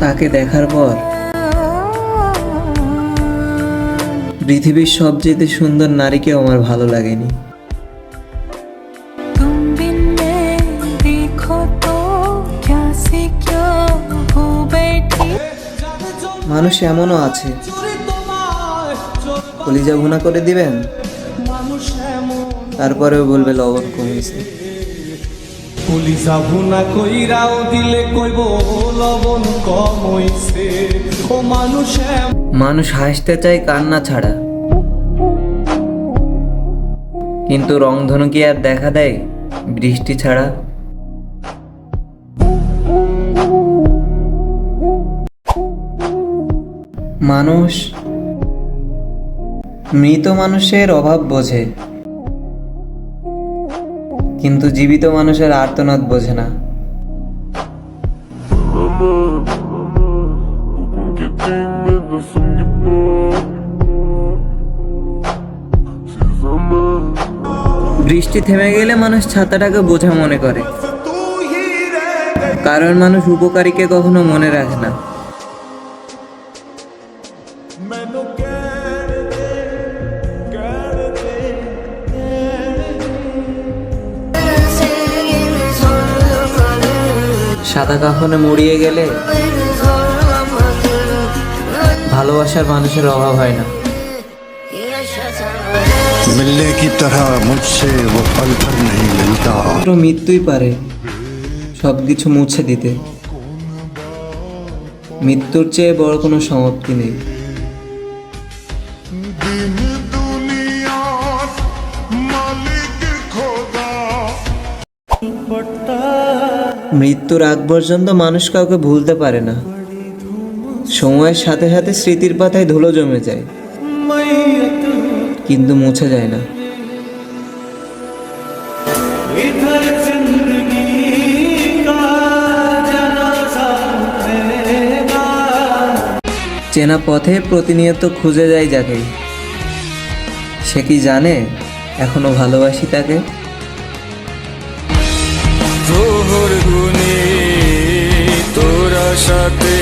তাকে দেখার পর পৃথিবীর সবচেয়ে সুন্দর নারীকেও আমার ভালো লাগেনি। মানুষ এমনও আছে, কলিজা ভুনা করে দিবেন, তারপরেও বলবে লবণ কমেছে। কলিজা ভুনা কইরাও দিলে কইব লবণ কম হইছে। ও মানুষ হাসতে চায় কান্না ছাড়া, কিন্তু রংধনু কি আর দেখা দেয় বৃষ্টি ছাড়া? মানুষ মৃত মানুষের অভাব বোঝে, কিন্তু জীবিত মানুষের আর্তনাদ বোঝে না। বৃষ্টি থেমে গেলে মানুষ ছাতাটাকে বোঝা মনে করে, কারণ মানুষ উপকারীকে কখনো মনে রাখে না। সাদা কাফনে মুড়িয়ে গেলে ভালোবাসার মানুষের অভাব হয় না। मिलने की तरह मुझसे वो पल भर नहीं मिलता। মৃত্যুই পারে সবকিছু মুছে দিতে। মৃত্যুর চেয়ে বড় কোনো সমাপ্তি নেই। মৃত্যুর আগ পর্যন্ত মানুষ কাউকে ভুলতে পারে না। সময়ের সাথে সাথে স্মৃতির পাতায় ধুলো জমে যায়, কিন্তু মুছে যায় না। চেনা পথে প্রতিনিয়ত খুঁজে যায় যাকে, সে কি জানে এখনো ভালোবাসি তাকে? তোর গুণে তোরা সাথে